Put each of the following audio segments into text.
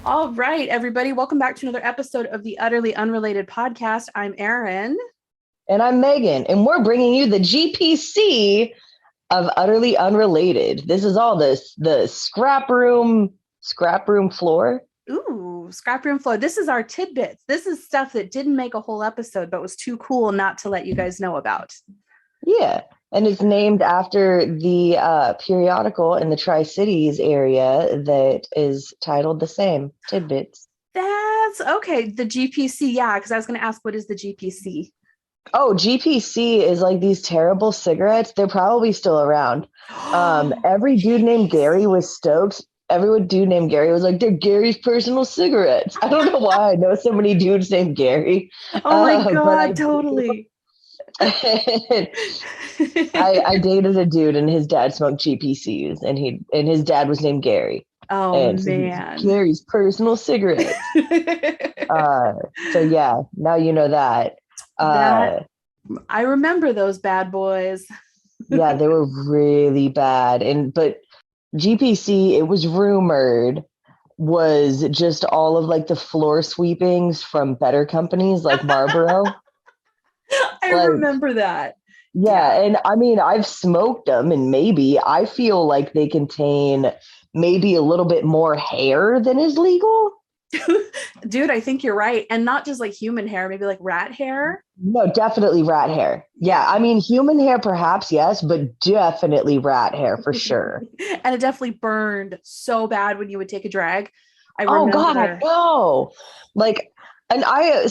All right, everybody, welcome back to another episode of the Utterly Unrelated podcast. I'm Erin. And I'm Megan, and we're bringing you the GPC of Utterly Unrelated. This is all the scrap room floor. Ooh, scrap room floor. This is our tidbits. This is stuff that didn't make a whole episode, but was too cool not to let you guys know about. Yeah, and it's named after the periodical in the Tri-Cities area that is titled the same, Tidbits. That's okay. The GPC, yeah, because I was going to ask, what is the GPC? Oh, GPC is like these terrible cigarettes. They're probably still around. Every dude named Gary was stoked. Every dude named Gary was like, they're Gary's personal cigarettes. I don't know why I know so many dudes named Gary. Oh my God, totally. I dated a dude and his dad smoked GPCs and his dad was named Gary. Oh man. Gary's personal cigarettes. So yeah, now you know that. I remember those bad boys. Yeah, they were really bad. But GPC, it was rumored, was just all of like the floor sweepings from better companies like Marlboro. I remember that. Yeah, and I mean, I've smoked them, and maybe I feel like they contain maybe a little bit more hair than is legal. Dude, I think you're right. And not just like human hair, maybe like rat hair. No, definitely rat hair. Yeah, I mean, human hair perhaps, yes, but definitely rat hair for sure. And it definitely burned so bad when you would take a drag. Oh God, I know. Like, and I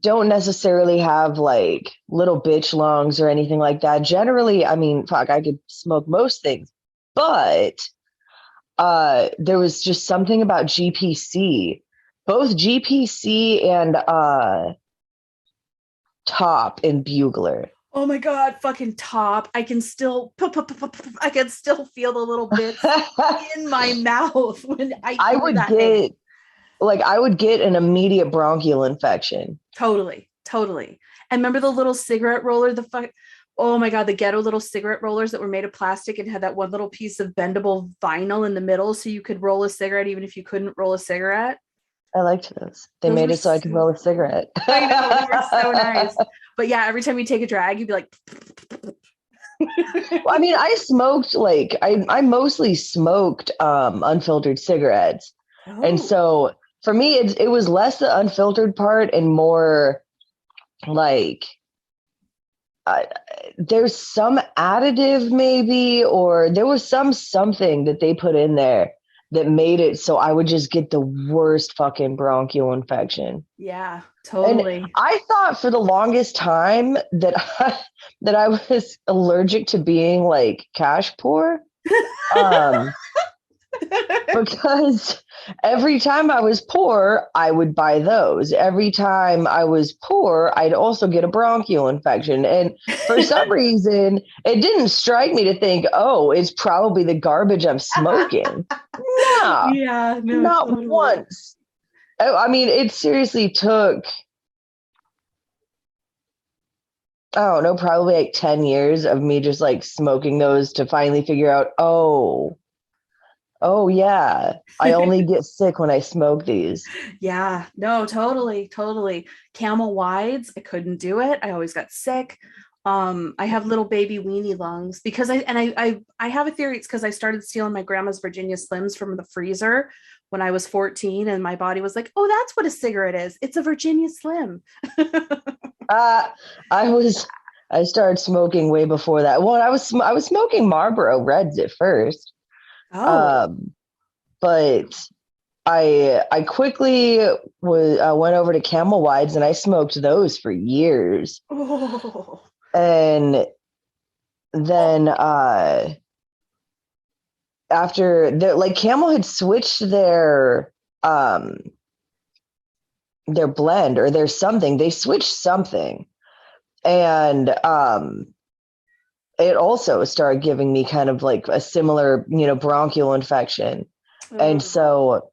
don't necessarily have like little bitch lungs or anything like that. Generally, I mean, fuck, I could smoke most things, but there was just something about GPC, both GPC and Top and Bugler. Oh my God, fucking Top. I can still feel the little bits in my mouth when I would get an immediate bronchial infection. Totally. And remember the little cigarette roller, oh my God, the ghetto little cigarette rollers that were made of plastic and had that one little piece of bendable vinyl in the middle so you could roll a cigarette even if you couldn't roll a cigarette. I liked those. They made it so I could roll a cigarette. I know, they were so nice. But yeah, every time you take a drag, you'd be like... Well, I mean, I smoked I mostly smoked unfiltered cigarettes. Oh. And so for me, it was less the unfiltered part and more like there's some additive maybe, or there was something that they put in there that made it so I would just get the worst fucking bronchial infection. Yeah, totally. And I thought for the longest time that I was allergic to being like cash poor. Because every time I was poor, I would buy those. Every time I was poor, I'd also get a bronchial infection. And for some reason, it didn't strike me to think, oh, it's probably the garbage I'm smoking. No, yeah, no, not totally. Once. I mean, it seriously took, I don't know, probably like 10 years of me just like smoking those to finally figure out, oh yeah, I only get sick when I smoke these. Yeah, no, totally. Camel wides, I couldn't do it. I always got sick. I have little baby weenie lungs because I have a theory. It's because I started stealing my grandma's Virginia Slims from the freezer when I was 14, and my body was like, oh, that's what a cigarette is. It's a Virginia Slim. I started smoking way before that. Well, I was smoking Marlboro Reds at first. Oh. But I quickly went over to Camel Wides and I smoked those for years. Oh. And then after like Camel had switched their blend or their something, they switched something, and it also started giving me kind of like a similar, bronchial infection. And so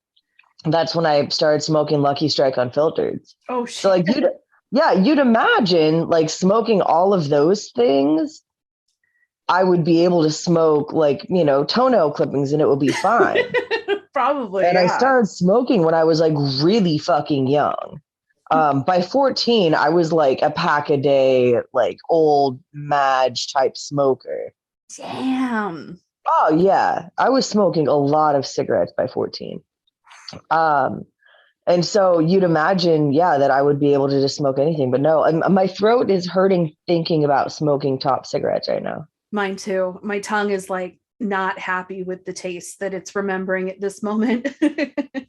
that's when I started smoking Lucky Strike unfiltered. Oh, shit. So like you'd imagine like smoking all of those things, I would be able to smoke like, toenail clippings and it would be fine. Probably, And I yeah. started smoking when I was like really fucking young. By 14, I was like a pack a day, like old Madge type smoker. Damn. Oh yeah, I was smoking a lot of cigarettes by 14. Um, and so you'd imagine, yeah, that I would be able to just smoke anything, but no, my throat is hurting thinking about smoking top cigarettes right now. Mine too. My tongue is like not happy with the taste that it's remembering at this moment.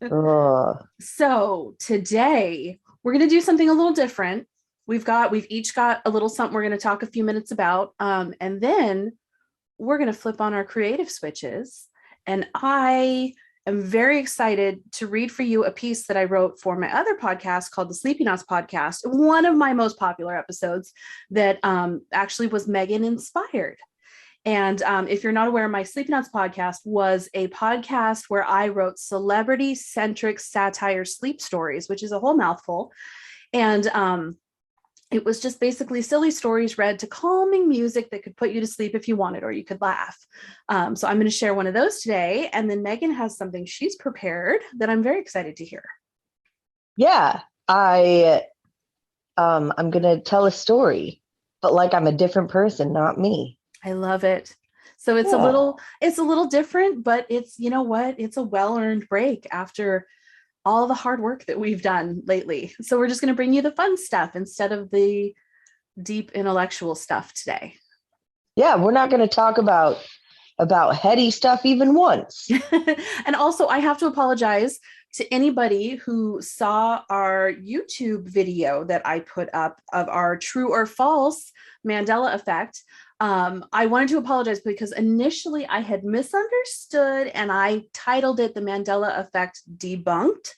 Ugh. So today we're going to do something a little different. We've each got a little something we're going to talk a few minutes about. And then we're going to flip on our creative switches. And I am very excited to read for you a piece that I wrote for my other podcast called the Sleepy Knots Podcast, one of my most popular episodes that actually was Meagan inspired. And if you're not aware, my Sleepy Knots podcast was a podcast where I wrote celebrity centric satire sleep stories, which is a whole mouthful. And it was just basically silly stories read to calming music that could put you to sleep if you wanted, or you could laugh. So I'm going to share one of those today. And then Meagan has something she's prepared that I'm very excited to hear. Yeah, I'm gonna tell a story, but like I'm a different person, not me. I love it. So it's Yeah. it's a little different, but it's, you know what? It's a well-earned break after all the hard work that we've done lately. So we're just going to bring you the fun stuff instead of the deep intellectual stuff today. Yeah, we're not gonna talk about heady stuff even once. And also, I have to apologize to anybody who saw our YouTube video that I put up of our true or false Mandela effect. I wanted to apologize because initially I had misunderstood and I titled it The Mandela Effect Debunked,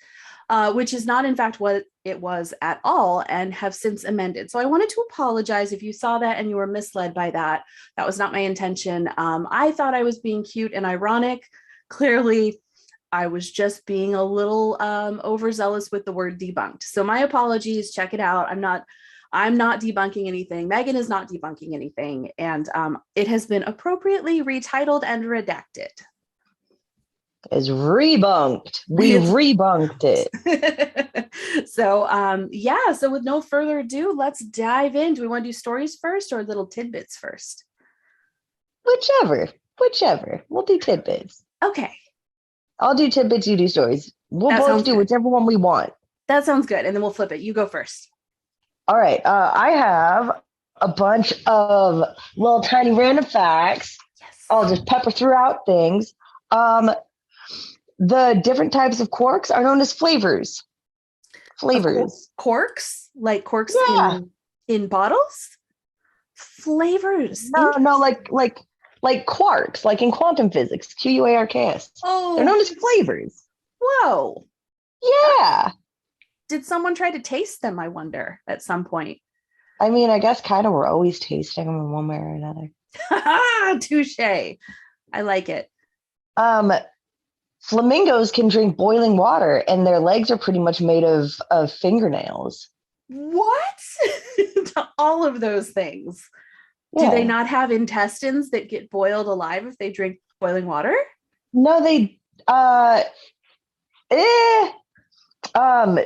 which is not, in fact, what it was at all, and have since amended. So I wanted to apologize if you saw that and you were misled by that. That was not my intention. I thought I was being cute and ironic. Clearly, I was just being a little overzealous with the word debunked. So my apologies. Check it out. I'm not debunking anything. Meagan is not debunking anything. And it has been appropriately retitled and redacted. Is rebunked. We rebunked it. So yeah, so with no further ado, let's dive in. Do we want to do stories first or little tidbits first? Whichever. We'll do tidbits. Okay. I'll do tidbits, you do stories. We'll That both sounds do good. whichever one we want. That sounds good. And then we'll flip it. You go first. All right. I have a bunch of little tiny random facts. Yes. I'll just pepper throughout things. The different types of corks are known as flavors. Corks, like corks Yeah. in bottles. Flavors. No, like quarks, like in quantum physics, QUARKS. Oh, they're known as flavors. Whoa. Yeah. Did someone try to taste them, I wonder, at some point? I mean, I guess kind of we're always tasting them in one way or another. Touche. I like it. Flamingos can drink boiling water, and their legs are pretty much made of fingernails. What? All of those things. Yeah. Do they not have intestines that get boiled alive if they drink boiling water? No, they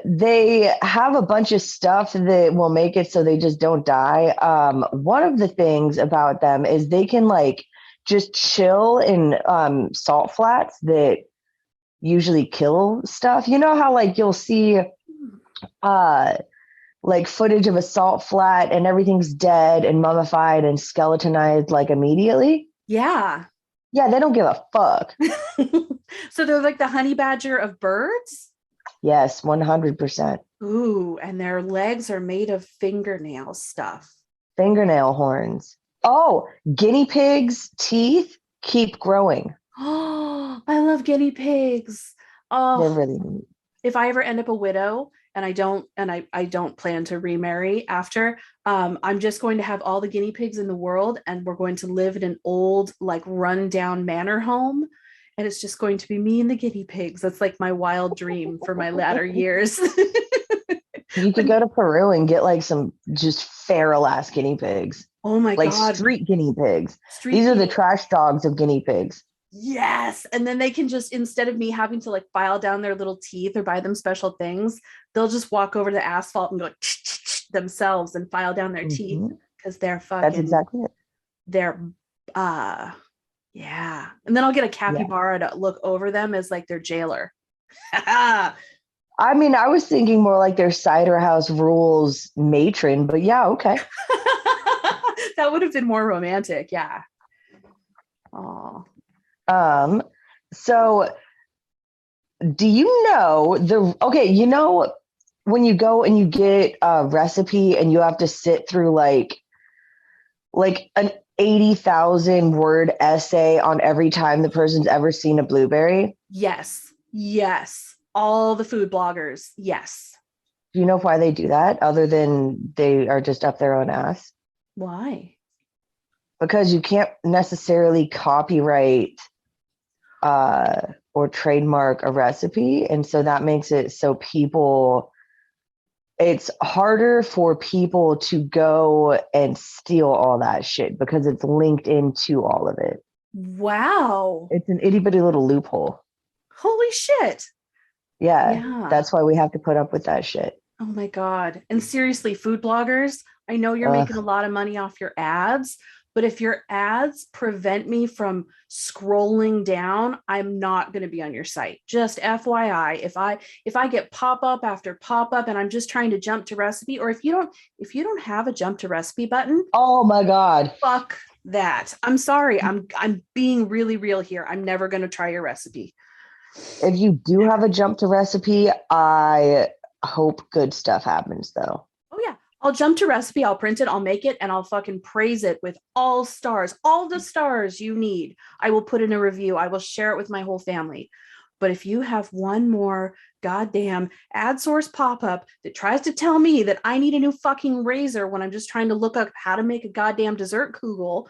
they have a bunch of stuff that will make it so they just don't die. One of the things about them is they can like just chill in salt flats that usually kill stuff. You know how like you'll see like footage of a salt flat and everything's dead and mummified and skeletonized like immediately? Yeah. Yeah, they don't give a fuck. So they're like the honey badger of birds? Yes, 100%. Ooh, and their legs are made of fingernail stuff. Fingernail horns. Oh, guinea pigs' teeth keep growing. Oh, I love guinea pigs. Oh, They're really neat. If I ever end up a widow and I don't plan to remarry after, I'm just going to have all the guinea pigs in the world and we're going to live in an old, like rundown manor home. And it's just going to be me and the guinea pigs. That's like my wild dream for my latter years. You could go to Peru and get like some just feral ass guinea pigs. Oh my like God. street guinea pigs. These are the trash dogs of guinea pigs. Yes. And then they can just, instead of me having to like file down their little teeth or buy them special things, they'll just walk over to the asphalt and go themselves and file down their teeth Mhm. because they're That's fucking, exactly it. they're, uh, yeah. And then I'll get a Yeah. capybara to look over them as like their jailer. That I mean, I was thinking more like their cider house rules matron, but yeah, okay. would have been more romantic. Yeah. Oh, Um, so do you know when you go and you get a recipe and you have to sit through like an 80,000 word essay on every time the person's ever seen a blueberry? yes. Yes. All the food bloggers. Yes. Do you know why they do that other than they are just up their own ass? Why? Because you can't necessarily copyright or trademark a recipe. And so that makes it so it's harder for people to go and steal all that shit because it's linked into all of it. Wow. It's an itty bitty little loophole. Holy shit. Yeah, Yeah. that's why we have to put up with that shit. Oh my God. And seriously, food bloggers, I know you're making a lot of money off your ads, but if your ads prevent me from scrolling down, I'm not going to be on your site. Just FYI, if I get pop-up after pop-up and I'm just trying to jump to recipe, or if you don't have a jump to recipe button, Oh my God. fuck that. I'm sorry. I'm being really real here. I'm never going to try your recipe. If you do have a jump to recipe, I hope good stuff happens though. Oh yeah. I'll jump to recipe, I'll print it, I'll make it, and I'll fucking praise it with all stars, all the stars you need. I will put in a review. I will share it with my whole family. But if you have one more goddamn ad source pop-up that tries to tell me that I need a new fucking razor when I'm just trying to look up how to make a goddamn dessert kugel,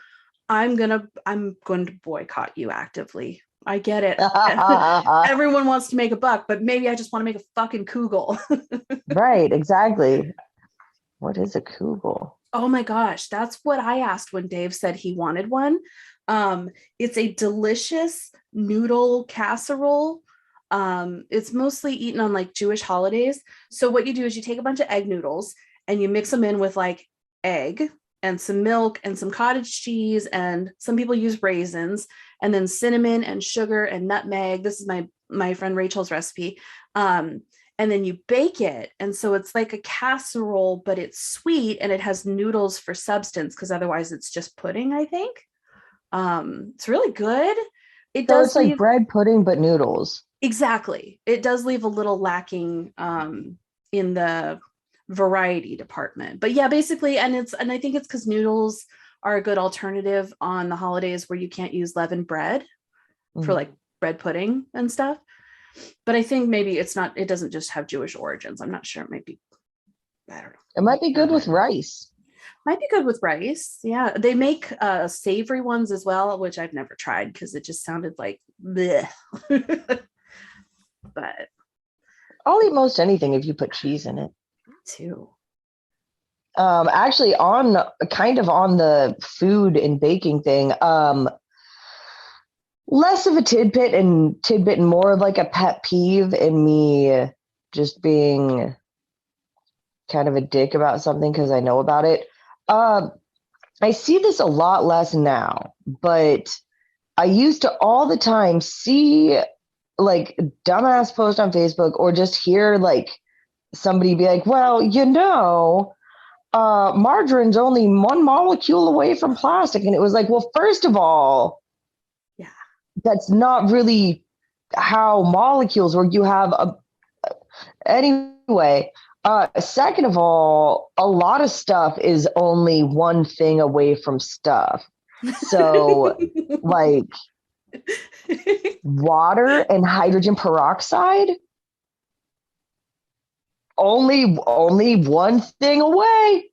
I'm going to boycott you actively. I get it. Everyone wants to make a buck, but maybe I just want to make a fucking kugel. Right, exactly. What is a kugel? Oh my gosh, that's what I asked when Dave said he wanted one. It's a delicious noodle casserole. It's mostly eaten on like Jewish holidays. So what you do is you take a bunch of egg noodles and you mix them in with like egg and some milk and some cottage cheese, and some people use raisins, and then cinnamon and sugar and nutmeg. This is my friend Rachel's recipe. And then you bake it. And so it's like a casserole, but it's sweet and it has noodles for substance because otherwise it's just pudding, I think. It's really good. It So does it's like leave, bread pudding, but noodles. exactly. It does leave a little lacking in the variety department. But yeah, basically, and I think it's because noodles are a good alternative on the holidays where you can't use leavened bread for like bread pudding and stuff. But I think maybe it doesn't just have Jewish origins. I'm not sure. It might be, I don't know. It might be good with rice. Might be good with rice. Yeah. They make savory ones as well, which I've never tried because it just sounded like bleh. But I'll eat most anything if you put cheese in it. me too. Actually, on the food and baking thing, less of a tidbit and more of like a pet peeve in me just being kind of a dick about something because I know about it. I see this a lot less now, but I used to all the time see like dumbass post on Facebook or just hear like somebody be like, well, margarine's only one molecule away from plastic. And it was like, well, first of all, Yeah. that's not really how molecules work. You have anyway. Second of all, a lot of stuff is only one thing away from stuff. So, like water and hydrogen peroxide, only one thing away.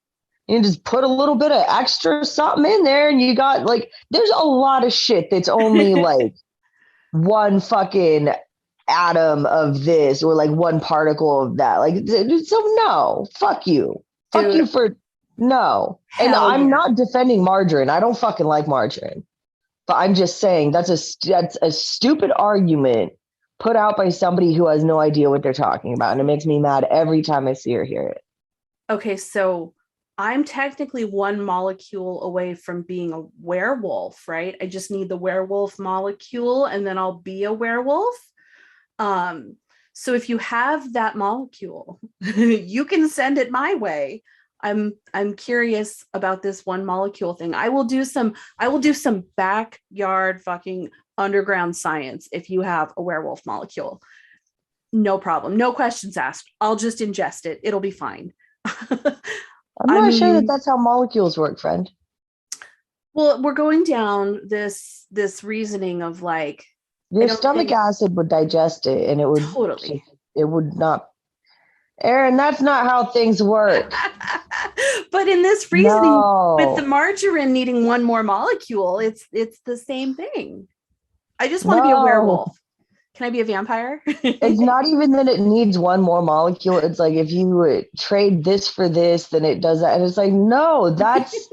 You just put a little bit of extra something in there, and you got like there's a lot of shit that's only like one fucking atom of this or like one particle of that. Like, so no, fuck you. Dude, Fuck you for no. And hell I'm yeah. not defending margarine. I don't fucking like margarine. But I'm just saying that's a stupid argument put out by somebody who has no idea what they're talking about. And it makes me mad every time I see or hear it. Okay, so I'm technically one molecule away from being a werewolf, right? I just need the werewolf molecule and then I'll be a werewolf. Um, so if you have that molecule, you can send it my way. I'm curious about this one molecule thing. I will do some backyard fucking underground science if you have a werewolf molecule. No problem. No questions asked. I'll just ingest it. It'll be fine. I'm I not sure that mean, that's how molecules work, friend. well, we're going down this reasoning of like, I Your don't stomach think acid would digest it and totally. it would not. Erin, that's not how things work. But in this reasoning, with the No, margarine needing one more molecule, it's the same thing. I just want to be a no. werewolf. Can I be a vampire? It's not even that it needs one more molecule. It's like if you trade this for this, then it does that. And it's like, no, that's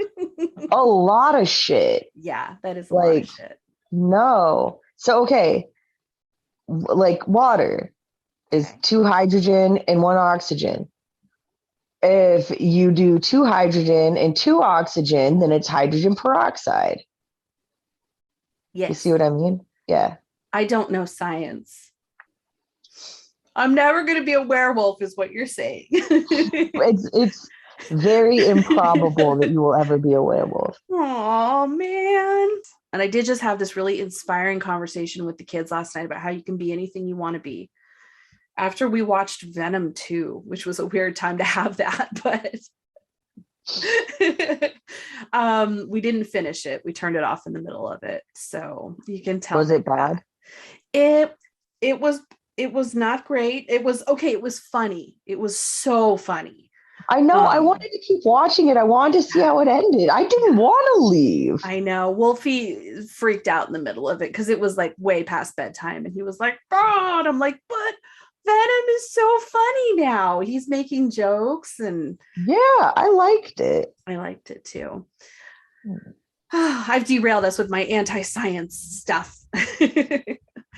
a lot of shit. Yeah, that is a lot of Like, shit. no. So, okay, like water is Okay. 2 hydrogen and 1 oxygen. If you do 2 hydrogen and 2 oxygen, then it's hydrogen peroxide. You see Yes. what I mean? Yeah. I don't know science. I'm never going to be a werewolf, is what you're saying. It's very improbable that you will ever be a werewolf. Oh, man. And I did just have this really inspiring conversation with the kids last night about how you can be anything you want to be. After we watched Venom 2, which was a weird time to have that, but we didn't finish it. We turned it off in the middle of it. So you can tell Was them it bad? that. It it was it was not great. It was okay, it was funny. It was so funny. I know. I Um wanted to keep watching it. I wanted to see how it ended. I didn't yeah, want to leave. I know. Wolfie freaked out in the middle of it because it was like way past bedtime and he was like, "Oh," and I'm like, "But Venom is so funny now. He's making jokes and Yeah, I liked it. I liked it too." I've derailed us with my anti-science stuff.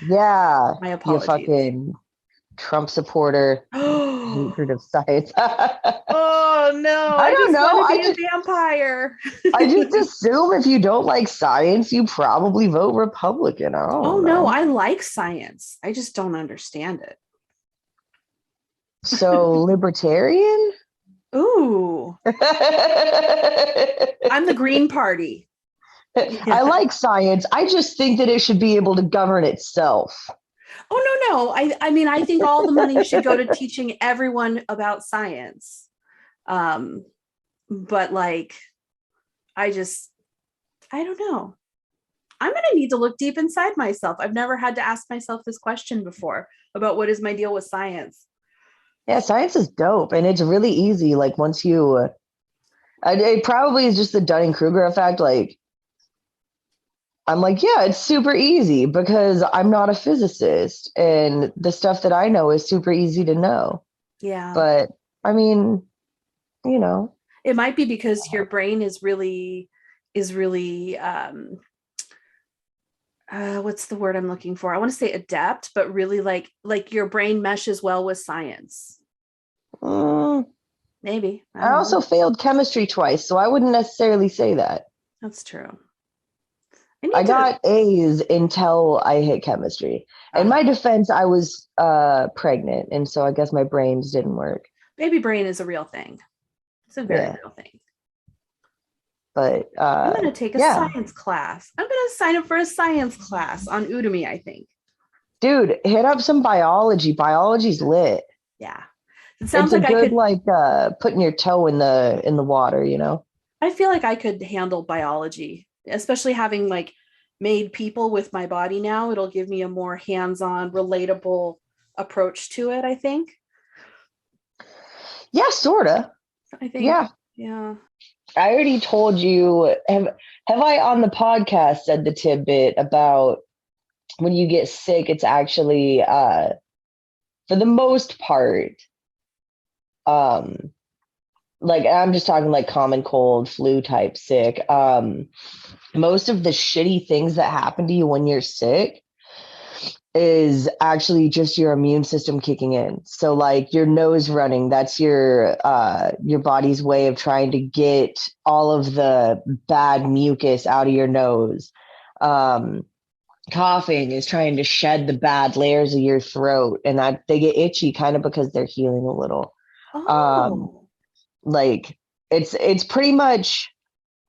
Yeah, My you apologies. fucking Trump supporter, hatred Oh, of science. I oh no, I don't just want know. to be a vampire. I just assume if you don't like science, you probably vote Republican. I Oh don't no, know. I like science. I just don't understand it. So libertarian? Ooh, I I'm the Green Party. Yeah. like science. I just think that it should be able to govern itself. Oh no, no. I mean I think all the money should go to teaching everyone about science. Um, but like I just I don't know. I'm going to need to look deep inside myself. I've never had to ask myself this question before about what is my deal with science. Yeah, science is dope, and it's really easy. Like once you, it probably is just the Dunning-Kruger effect. Like I'm like, yeah, it's super easy because I'm not a physicist, and the stuff that I know is super easy to know. Yeah. But I mean, you know, It might be because your brain is really what's the word I'm looking for? I want to say adept, but really like your brain meshes well with science. mm, Maybe. I I don't also know. failed chemistry twice, so I wouldn't necessarily say that. That's true. I need I to got A's until I hit chemistry. In uh my defense, I was pregnant, and so I guess my brains didn't work. baby brain is a real thing. It's a very Yeah, real thing. but I'm going to take a yeah, science class. I'm going to sign up for a science class on Udemy, I think. dude, hit up some biology. Biology's lit. Yeah. It sounds It's a like I good could like putting your toe in the water, you know. I feel like I could handle biology, especially having like made people with my body now. It'll give me a more hands-on, relatable approach to it, I think. Yeah, sorta. I think, Yeah. yeah. I already told you have I on the podcast said the tidbit about when you get sick, it's actually for the most part, um like I'm just talking like common cold, flu type sick. Most of the shitty things that happen to you when you're sick is actually just your immune system kicking in. So like your nose running, that's your body's way of trying to get all of the bad mucus out of your nose. Um, Coughing is trying to shed the bad layers of your throat, and that they get itchy kind of because they're healing a little. Um, Oh. like it's pretty much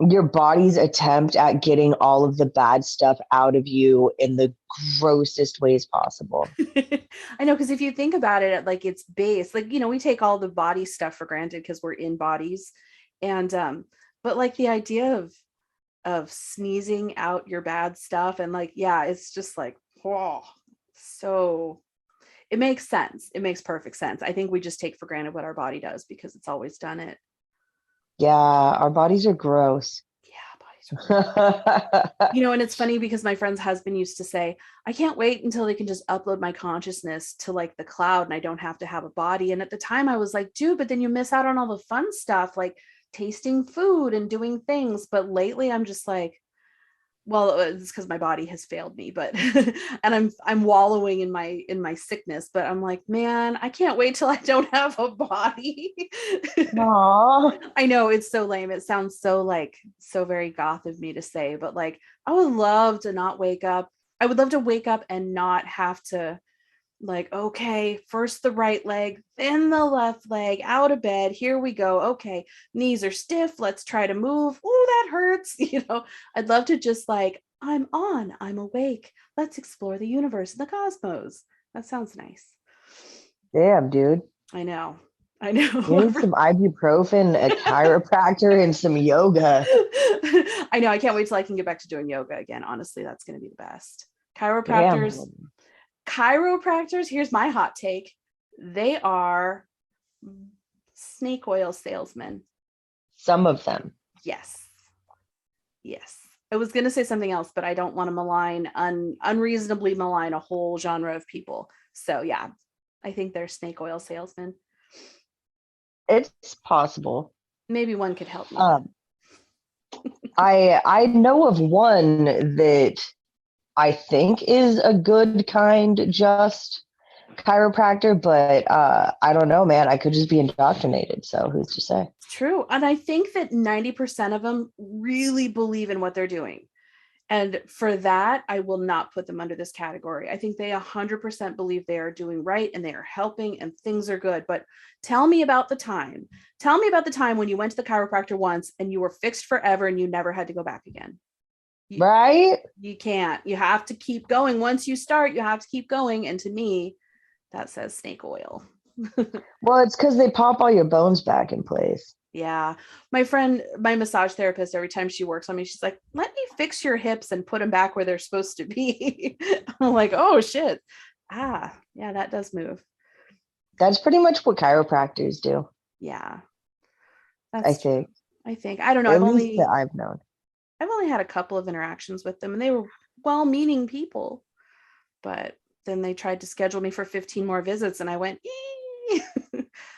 your body's attempt at getting all of the bad stuff out of you in the grossest ways possible. I know, because if you think about it at like its base, like, we take all the body stuff for granted because we're in bodies. And but like the idea of sneezing out your bad stuff, and like, yeah, it's just like, oh, so it makes sense. It makes perfect sense. I think we just take for granted what our body does because it's always done it. Yeah, our bodies are gross. Yeah, bodies are and it's funny because my friend's husband used to say, I can't wait until they can just upload my consciousness to like the cloud and I don't have to have a body. And at the time I was like, dude, but then you miss out on all the fun stuff like tasting food and doing things. But lately I'm just like, well, it's because my body has failed me, but and I'm wallowing in my sickness, but I'm like, man, I can't wait till I don't have a body. Aw. I know it's so lame. It sounds so like so very goth of me to say, but like I would love to not wake up. I would love to wake up and not have to like, okay, first the right leg, then the left leg, out of bed. Here we go. Okay, knees are stiff. Let's try to move. Oh, that hurts. I'd love to just like, I'm on, I'm awake. Let's explore the universe and the cosmos. That sounds nice. Damn, dude. I know. I You know. need some ibuprofen, a chiropractor, and some yoga. I know. I can't wait till I can get back to doing yoga again. Honestly, that's going to be the best. Damn. Chiropractors, here's my hot take. They are snake oil salesmen. Some of them. Yes. Yes. I was going to say something else, but I don't want to unreasonably malign a whole genre of people. So yeah, I think they're snake oil salesmen. It's possible. Maybe one could help me. I know of one that I think is a good kind just chiropractor, but I don't know, man. I could just be indoctrinated. So who's to say? It's true. And I think that 90% of them really believe in what they're doing. And for that, I will not put them under this category. I think they 100% believe they are doing right and they are helping and things are good. But tell me about the time. Tell me about the time when you went to the chiropractor once and you were fixed forever and you never had to go back again. Right? You can't. You have to keep going. Once you start, you have to keep going. And to me, that says snake oil. Well, it's because they pop all your bones back in place. Yeah. My friend, my massage therapist, every time she works on me, she's like, let me fix your hips and put them back where they're supposed to be. I'm like, oh shit. Yeah, that does move. That's pretty much what chiropractors do. Yeah. I That's think. true. I think. I don't know. At least that I've known. I've only had a couple of interactions with them and they were well-meaning people. But then they tried to schedule me for 15 more visits and I went,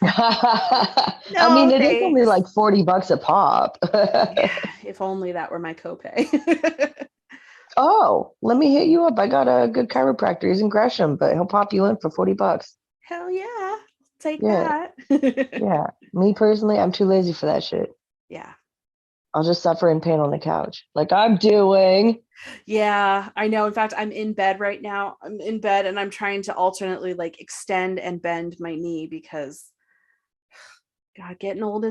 I mean, no, it is only thanks. like $40 a pop. If only that were my copay. Oh, let me hit you up. I got a good chiropractor. He's in Gresham, but he'll pop you in for $40. Hell yeah. Take Yeah. that. Yeah. Me personally, I'm too lazy for that shit. Yeah. I'll just suffer in pain on the couch, like I'm doing. Yeah, I know. In fact, I'm in bed right now. I'm in bed and I'm trying to alternately like extend and bend my knee because God, getting old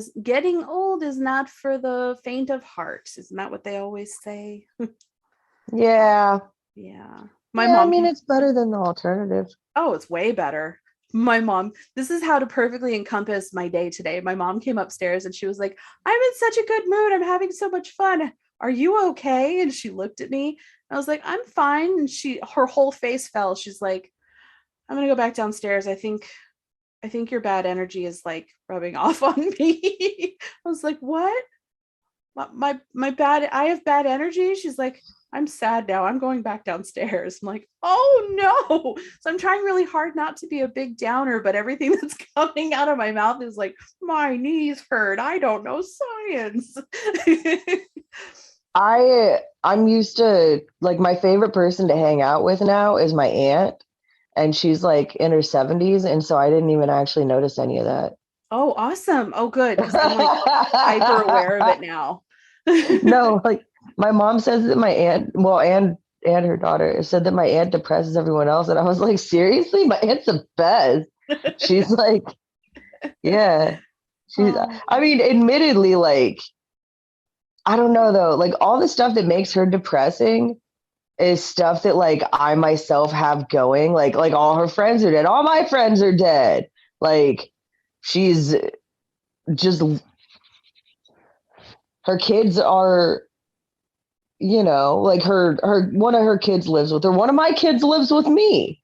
is not for the faint of heart. Isn't that what they always say? Yeah. Yeah. My Yeah, I mom mean, came. it's better than the alternative. Oh, it's way better. My mom, this is how to perfectly encompass my day today. My mom came upstairs and she was like, I'm in such a good mood. I'm having so much fun. Are you okay? And she looked at me. I was like, I'm fine. And her whole face fell. She's like, I'm gonna go back downstairs. I think your bad energy is like rubbing off on me. I was like, what? my bad, I have bad energy. She's like, I'm sad now. I'm going back downstairs. I'm like, oh no. So I'm trying really hard not to be a big downer, but everything that's coming out of my mouth is like, my knees hurt. I don't know science. I'm used to, like, my favorite person to hang out with now is my aunt, and she's like in her 70s, and so I didn't even actually notice any of that. Oh, awesome. Oh, good. Because I'm like hyper aware of it now. No, like my mom says that my aunt, well, and her daughter said that my aunt depresses everyone else, and I was like, seriously, my aunt's the best. She's like, yeah, she's. Oh. I mean, admittedly, like, I don't know though, like all the stuff that makes her depressing is stuff that like I myself have going. Like all her friends are dead, all my friends are dead. Like she's just, her kids are, like her one of her kids lives with her. One of my kids lives with me.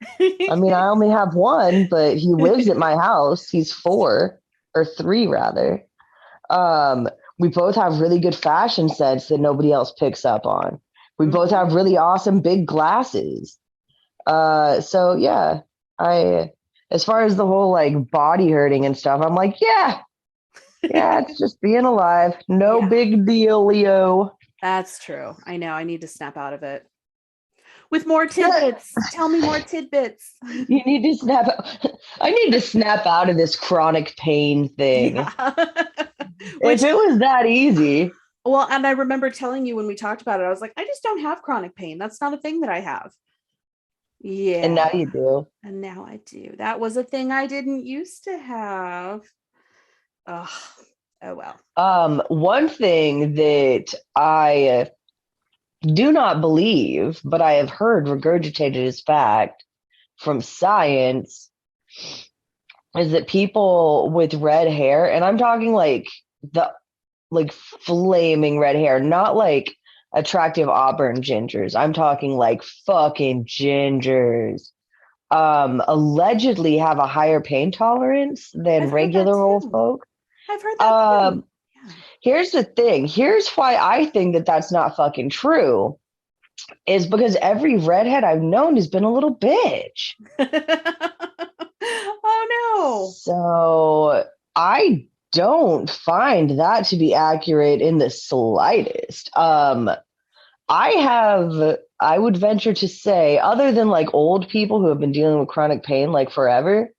I mean, I only have one, but he lives at my house. He's 4 or 3 rather. We both have really good fashion sense that nobody else picks up on. We both have really awesome big glasses. So yeah, as far as the whole like body hurting and stuff, I'm like, yeah, it's just being alive. No big deal, Leo. That's true. I know. I need to snap out of it. With more tidbits. Tell me more tidbits. You need to snap out. I need to snap out of this chronic pain thing. Yeah. If it was that easy. Well, and I remember telling you when we talked about it, I was like, I just don't have chronic pain. That's not a thing that I have. Yeah. And now you do. And now I do. That was a thing I didn't used to have. Oh well. One thing that I do not believe, but I have heard regurgitated as fact from science, is that people with red hair, and I'm talking like flaming red hair, not like attractive auburn gingers. I'm talking like fucking gingers. Allegedly have a higher pain tolerance than regular old folk. I've heard that too. Yeah. Here's the thing. Here's why I think that that's not fucking true. Is because every redhead I've known has been a little bitch. Oh no. So I don't find that to be accurate in the slightest. I would venture to say, other than like old people who have been dealing with chronic pain like forever,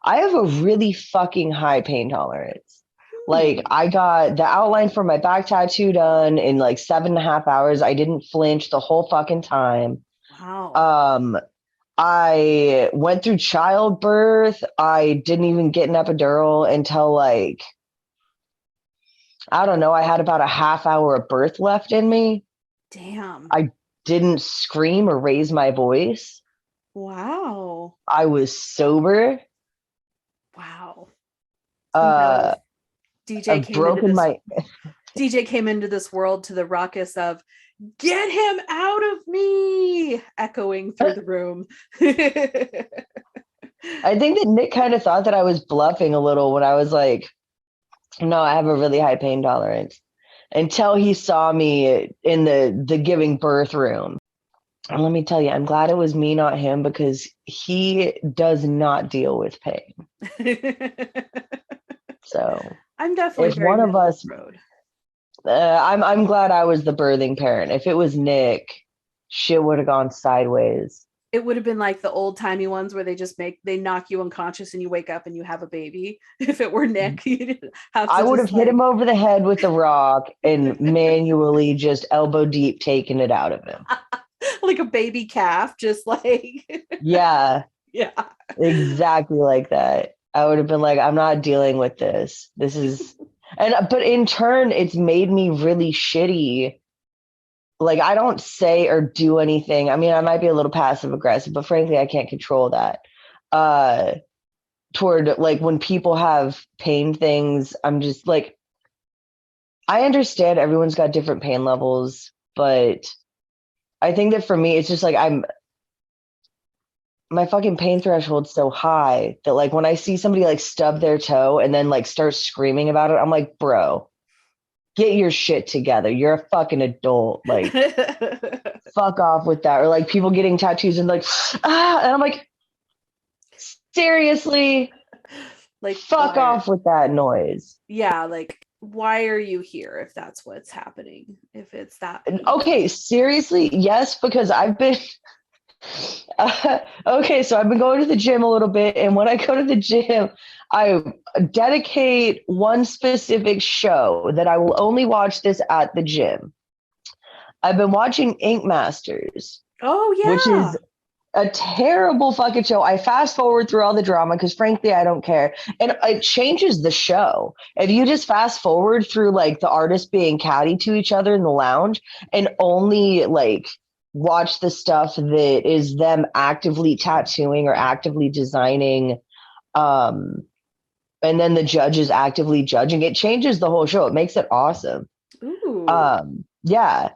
I have a really fucking high pain tolerance. Like I got the outline for my back tattoo done in like 7.5 hours. I didn't flinch the whole fucking time. Wow. I went through childbirth. I didn't even get an epidural until like, I don't know, I had about a half hour of birth left in me. Damn. I didn't scream or raise my voice. Wow. I was sober. Wow. DJ came into this world to the ruckus of "Get him out of me!" echoing through the room. I think that Nick kind of thought that I was bluffing a little when I was like, no, I have a really high pain tolerance, until he saw me in the giving birth room. And let me tell you, I'm glad it was me, not him, because he does not deal with pain. So I'm definitely if one of us, I'm glad I was the birthing parent. If it was Nick, shit would have gone sideways. It would have been like the old timey ones where they knock you unconscious and you wake up and you have a baby. If it were Nick, I would have hit him over the head with the rock and manually just elbow deep taken it out of him. Like a baby calf, just like. Yeah. Yeah. Exactly like that. I would have been like, I'm not dealing with this. This is, but in turn, it's made me really shitty. Like, I don't say or do anything. I mean, I might be a little passive aggressive, but frankly, I can't control that. Toward like when people have pain things, I'm just like, I understand everyone's got different pain levels, but I think that for me, it's just like my fucking pain threshold's so high that like when I see somebody like stub their toe and then like start screaming about it, I'm like, bro, get your shit together. You're a fucking adult. Like, fuck off with that. Or like people getting tattoos and like, and I'm like, seriously, like fuck off with that noise. Yeah, like why are you here if that's what's happening? If it's that okay, seriously, yes, because I've been okay, so I've been going to the gym a little bit, and when I go to the gym, I dedicate one specific show that I will only watch this at the gym. I've been watching Ink Masters. Oh yeah. Which is a terrible fucking show. I fast forward through all the drama because frankly, I don't care. And it changes the show. If you just fast forward through like the artists being catty to each other in the lounge and only like watch the stuff that is them actively tattooing or actively designing, and then the judge is actively judging, it changes the whole show. It makes it awesome. Ooh. Yeah.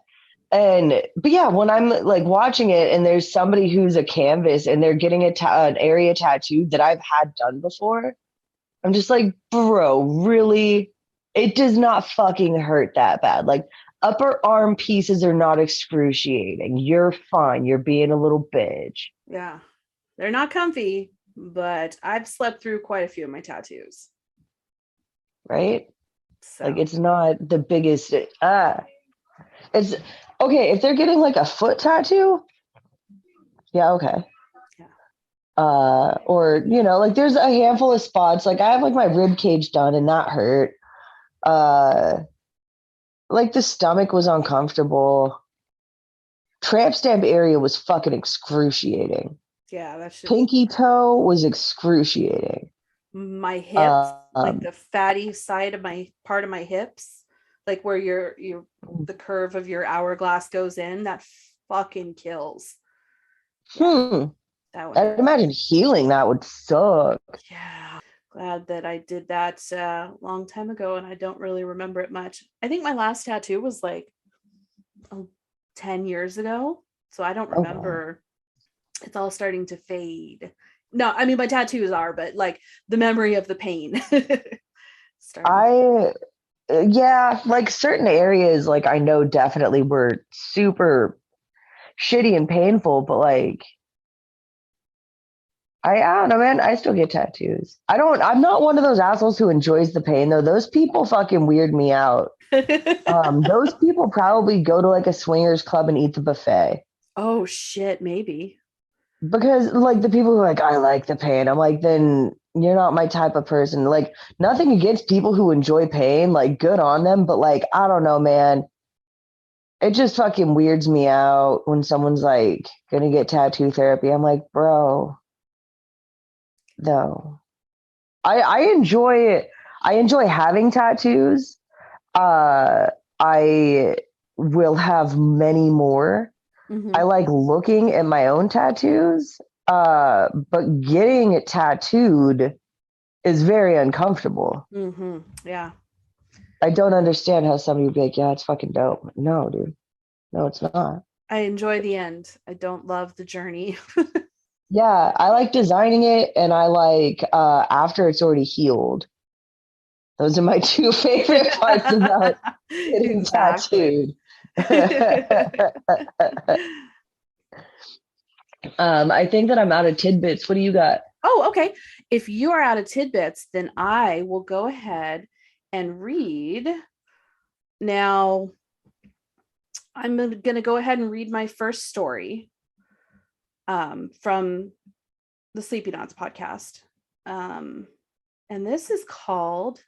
But yeah, when I'm like watching it and there's somebody who's a canvas and they're getting an area tattooed that I've had done before, I'm just like, bro, really? It does not fucking hurt that bad. Like upper arm pieces are not excruciating. You're fine. You're being a little bitch. Yeah. They're not comfy, but I've slept through quite a few of my tattoos. Right? So. Like it's not the biggest. It's okay if they're getting like a foot tattoo. Yeah, okay. Yeah. Or you know, like there's a handful of spots. Like I have like my rib cage done, and that hurt. Like the stomach was uncomfortable. Tramp stamp area was fucking excruciating. Yeah, that should. Pinky toe was excruciating. My hips, like the fatty side of my part of my hips, like where your the curve of your hourglass goes in, that fucking kills. That I'd imagine healing that would suck. Yeah. Glad that I did that a long time ago and I don't really remember it much. I think my last tattoo was like 10 years ago. So I don't remember. Okay. It's all starting to fade. No, I mean my tattoos are, but like the memory of the pain. Yeah, like certain areas, like I know definitely were super shitty and painful, but like I don't know, man. I still get tattoos. I'm not one of those assholes who enjoys the pain though. Those people fucking weird me out. Those people probably go to like a swingers club and eat the buffet. Oh shit, maybe. Because like the people who are like, I like the pain. I'm like, then you're not my type of person. Like nothing against people who enjoy pain, like good on them. But like, I don't know, man. It just fucking weirds me out when someone's like gonna get tattoo therapy. I'm like, bro, no. I enjoy having tattoos. I will have many more. Mm-hmm. I like looking at my own tattoos, but getting it tattooed is very uncomfortable. Mm-hmm. Yeah. I don't understand how somebody would be like, yeah, it's fucking dope. No, dude. No, it's not. I enjoy the end. I don't love the journey. Yeah, I like designing it and I like after it's already healed. Those are my two favorite parts about getting tattooed. I think that I'm out of tidbits. What do you got? Oh, okay. If you are out of tidbits, then I will go ahead and read. Now, I'm going to go ahead and read my first story from the Sleepy Knots podcast. And this is called,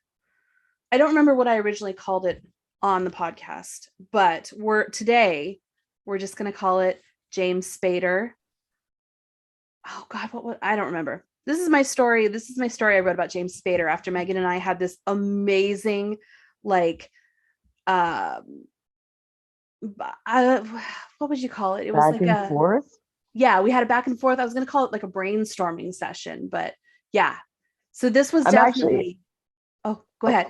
I don't remember what I originally called it on the podcast, but we're just going to call it James Spader. Oh God, I don't remember. This is my story. This is my story I wrote about James Spader after Meagan and I had this amazing, like, what would you call it? It was back like and forth. Yeah, we had a back and forth. I was going to call it like a brainstorming session, but yeah. So this was definitely. Oh, go ahead.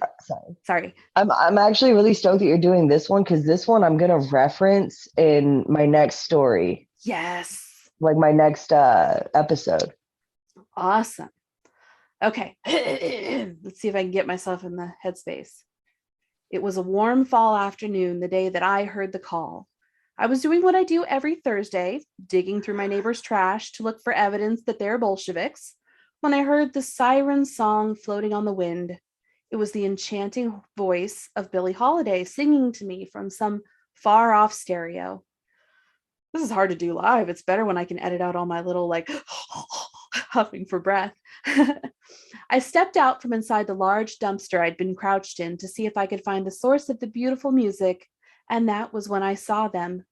Sorry. I'm actually really stoked that you're doing this one because this one I'm going to reference in my next story. Yes. Like my next episode. Awesome. Okay. Let's see if I can get myself in the headspace. It was a warm fall afternoon the day that I heard the call. I was doing what I do every Thursday, digging through my neighbor's trash to look for evidence that they're Bolsheviks, when I heard the siren song floating on the wind. It was the enchanting voice of Billie Holiday singing to me from some far off stereo. This is hard to do live. It's better when I can edit out all my little like huffing for breath. I stepped out from inside the large dumpster I'd been crouched in to see if I could find the source of the beautiful music, and that was when I saw them.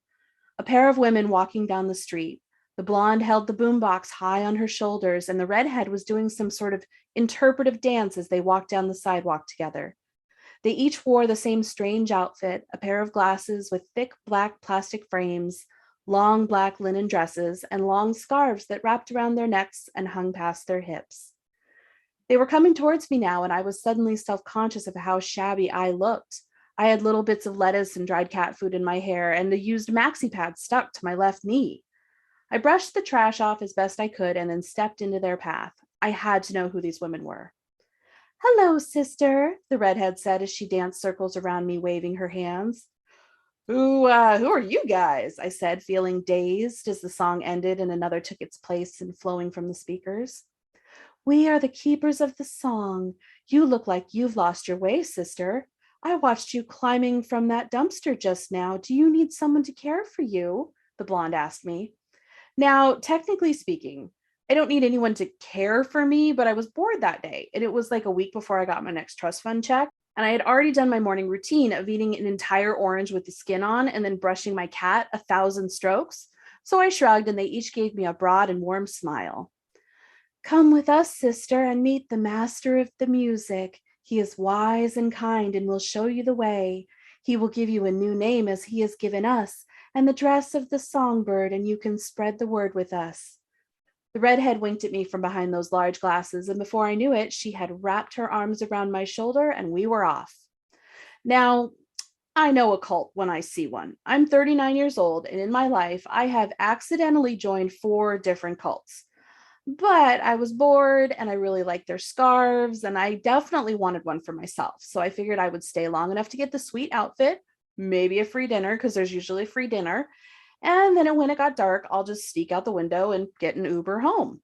A pair of women walking down the street. The blonde held the boombox high on her shoulders, and the redhead was doing some sort of interpretive dance as they walked down the sidewalk together. They each wore the same strange outfit, a pair of glasses with thick black plastic frames, long black linen dresses, and long scarves that wrapped around their necks and hung past their hips. They were coming towards me now, and I was suddenly self-conscious of how shabby I looked. I had little bits of lettuce and dried cat food in my hair, and the used maxi pad stuck to my left knee. I brushed the trash off as best I could and then stepped into their path. I had to know who these women were. "Hello, sister," the redhead said as she danced circles around me, waving her hands. Who are you guys?" I said, feeling dazed as the song ended and another took its place and flowing from the speakers. "We are the keepers of the song. You look like you've lost your way, sister. I watched you climbing from that dumpster just now. Do you need someone to care for you?" the blonde asked me. Now, technically speaking, I don't need anyone to care for me, but I was bored that day, and it was like a week before I got my next trust fund check. And I had already done my morning routine of eating an entire orange with the skin on and then brushing my cat 1,000 strokes. So I shrugged, and they each gave me a broad and warm smile. "Come with us, sister, and meet the master of the music. He is wise and kind and will show you the way. He will give you a new name as he has given us, and the dress of the songbird, and you can spread the word with us." The redhead winked at me from behind those large glasses, and before I knew it, she had wrapped her arms around my shoulder and we were off. Now, I know a cult when I see one. I'm 39 years old, and in my life, I have accidentally joined 4 different cults. But I was bored and I really liked their scarves, and I definitely wanted one for myself. So I figured I would stay long enough to get the sweet outfit, maybe a free dinner, because there's usually a free dinner. And then when it got dark, I'll just sneak out the window and get an Uber home.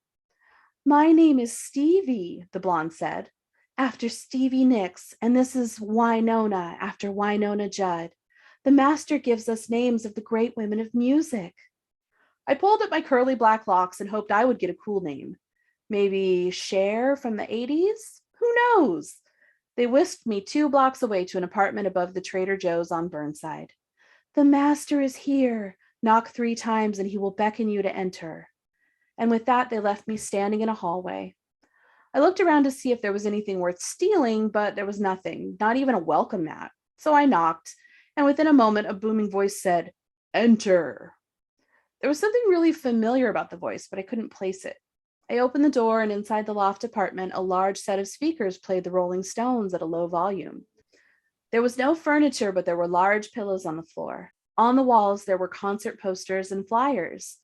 "My name is Stevie," the blonde said, "after Stevie Nicks, and this is Winona, after Winona Judd. The master gives us names of the great women of music." I pulled at my curly black locks and hoped I would get a cool name. Maybe Cher from the 80s? Who knows? They whisked me 2 blocks away to an apartment above the Trader Joe's on Burnside. "The master is here. Knock 3 times and he will beckon you to enter." And with that, they left me standing in a hallway. I looked around to see if there was anything worth stealing, but there was nothing, not even a welcome mat. So I knocked, and within a moment, a booming voice said, "Enter." There was something really familiar about the voice, but I couldn't place it. I opened the door, and inside the loft apartment, a large set of speakers played the Rolling Stones at a low volume. There was no furniture, but there were large pillows on the floor. On the walls, there were concert posters and flyers.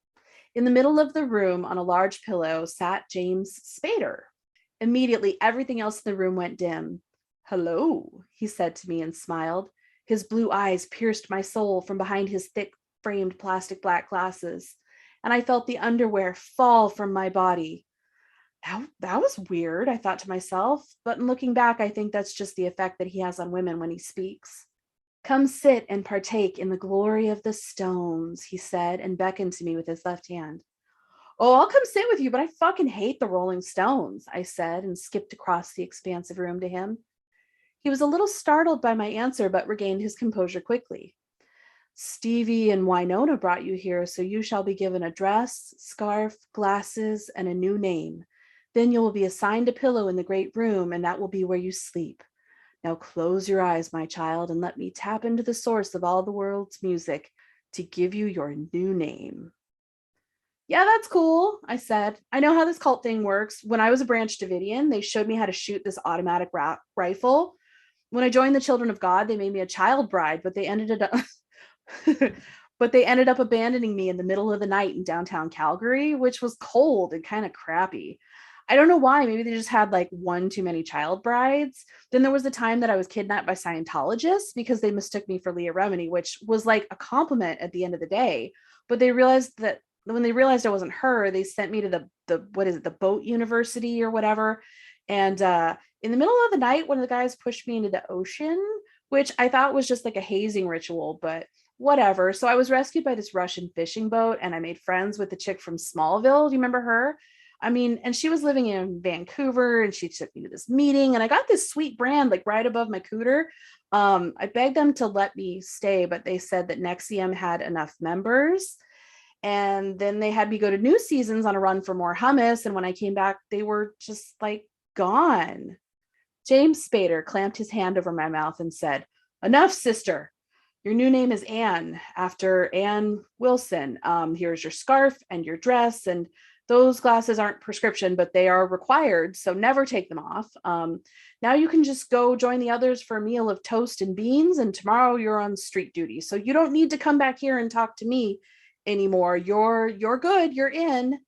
In the middle of the room, on a large pillow, sat James Spader. Immediately, everything else in the room went dim. "Hello," he said to me and smiled. His blue eyes pierced my soul from behind his thick framed plastic black glasses, and I felt the underwear fall from my body. That was weird, I thought to myself, but in looking back, I think that's just the effect that he has on women when he speaks. "Come sit and partake in the glory of the Stones," he said, and beckoned to me with his left hand. "Oh, I'll come sit with you, but I fucking hate the Rolling Stones," I said, and skipped across the expansive room to him. He was a little startled by my answer, but regained his composure quickly. "Stevie and Winona brought you here, so you shall be given a dress, scarf, glasses, and a new name. Then you will be assigned a pillow in the great room, and that will be where you sleep. Now close your eyes, my child, and let me tap into the source of all the world's music to give you your new name." "Yeah, that's cool," I said. "I know how this cult thing works. When I was a Branch Davidian, they showed me how to shoot this automatic rifle. When I joined the Children of God, they made me a child bride, but they ended up abandoning me in the middle of the night in downtown Calgary, which was cold and kind of crappy. I don't know why. Maybe they just had like one too many child brides. Then there was the time that I was kidnapped by Scientologists because they mistook me for Leah Remini, which was like a compliment at the end of the day. But they realized that when they realized I wasn't her, they sent me to the what is it, the boat university or whatever. And in the middle of the night, one of the guys pushed me into the ocean, which I thought was just like a hazing ritual, but whatever. So I was rescued by this Russian fishing boat and I made friends with the chick from Smallville. Do you remember her? I mean, and she was living in Vancouver and she took me to this meeting and I got this sweet brand like right above my cooter. I begged them to let me stay, but they said that Nexium had enough members. And then they had me go to New Seasons on a run for more hummus. And when I came back, they were just like gone. James Spader clamped his hand over my mouth and said, "Enough, sister. Your new name is Anne, after Anne Wilson. Here's your scarf and your dress. And those glasses aren't prescription, but they are required. So never take them off. Now you can just go join the others for a meal of toast and beans. And tomorrow you're on street duty. So you don't need to come back here and talk to me anymore. You're good. You're in."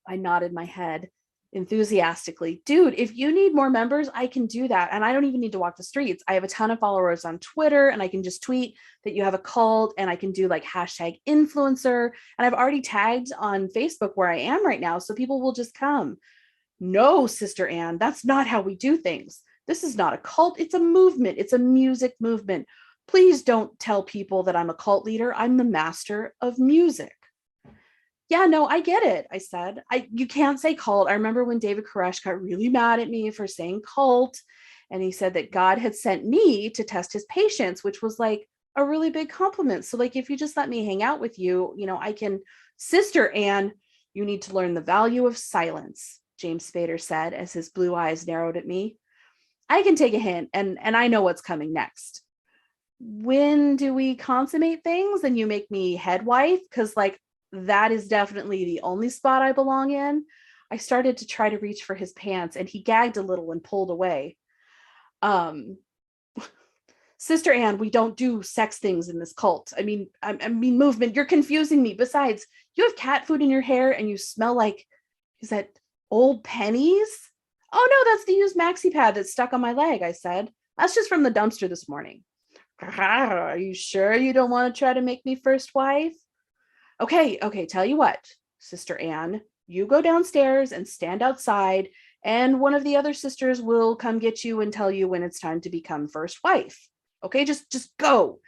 I nodded my head enthusiastically. Dude, if you need more members, I can do that. And I don't even need to walk the streets. I have a ton of followers on Twitter and I can just tweet that you have a cult and I can do like hashtag influencer. And I've already tagged on Facebook where I am right now. So people will just come. No, Sister Anne, that's not how we do things. This is not a cult. It's a movement. It's a music movement. Please don't tell people that I'm a cult leader. I'm the master of music. Yeah, no, I get it. I said, you can't say cult. I remember when David Koresh got really mad at me for saying cult. And he said that God had sent me to test his patience, which was like a really big compliment. So like, if you just let me hang out with you, I can. Sister Anne, you need to learn the value of silence, James Spader said as his blue eyes narrowed at me. I can take a hint and I know what's coming next. When do we consummate things and you make me head wife? Because like, that is definitely the only spot I belong in. I started to try to reach for his pants and he gagged a little and pulled away. Um, Sister Anne, we don't do sex things in this cult. I mean, movement. You're confusing me. Besides, you have cat food in your hair and you smell like, is that old pennies? Oh no, that's the used maxi pad that's stuck on my leg, I said. That's just from the dumpster this morning. Are you sure you don't want to try to make me first wife? Okay, tell you what, Sister Anne, you go downstairs and stand outside, and one of the other sisters will come get you and tell you when it's time to become first wife. Okay, just go.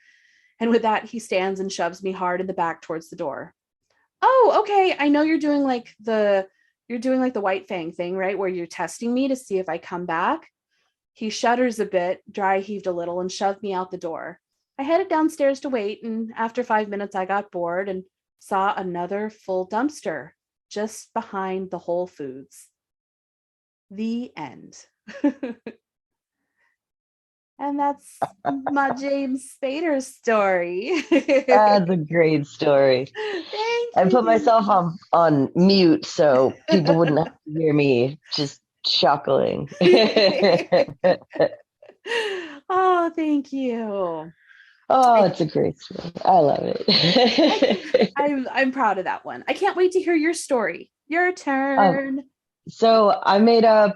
And with that, he stands and shoves me hard in the back towards the door. Oh, okay. I know you're doing like the White Fang thing, right? Where you're testing me to see if I come back. He shudders a bit, dry heaved a little, and shoved me out the door. I headed downstairs to wait, and after 5 minutes, I got bored and saw another full dumpster just behind the Whole Foods. The end. And that's my James Spader story. That's a great story. Thank I put you. myself on mute so people wouldn't have to hear me just chuckling. Oh, thank you. Oh, it's a great story. I love it. I'm proud of that one. I can't wait to hear your story. Your turn. So I made up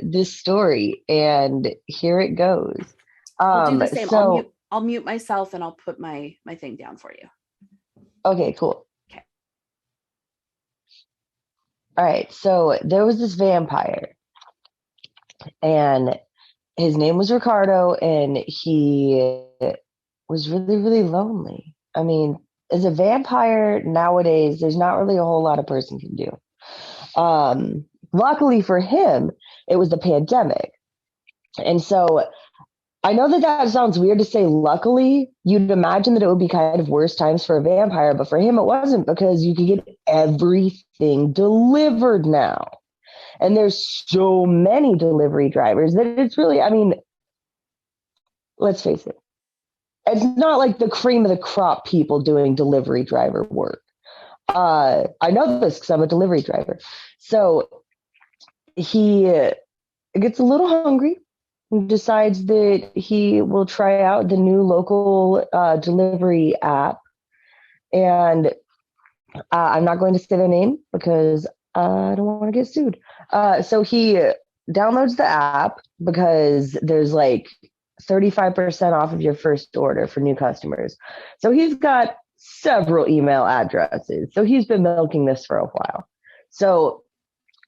this story and here it goes. I'll do the same. So I'll mute myself and I'll put my thing down for you. okay, cool. Okay. All right. So there was this vampire and his name was Ricardo and he was really, really lonely. I mean, as a vampire nowadays, there's not really a whole lot a person can do. Luckily for him, it was the pandemic. And so I know that sounds weird to say luckily. You'd imagine that it would be kind of worse times for a vampire, but for him it wasn't because you could get everything delivered now. And there's so many delivery drivers that it's really, I mean, let's face it. It's not like the cream of the crop people doing delivery driver work. I know this because I'm a delivery driver. So he gets a little hungry and decides that he will try out the new local delivery app. And I'm not going to say their name because I don't want to get sued. So he downloads the app because there's like 35% off of your first order for new customers. So he's got several email addresses. So he's been milking this for a while. So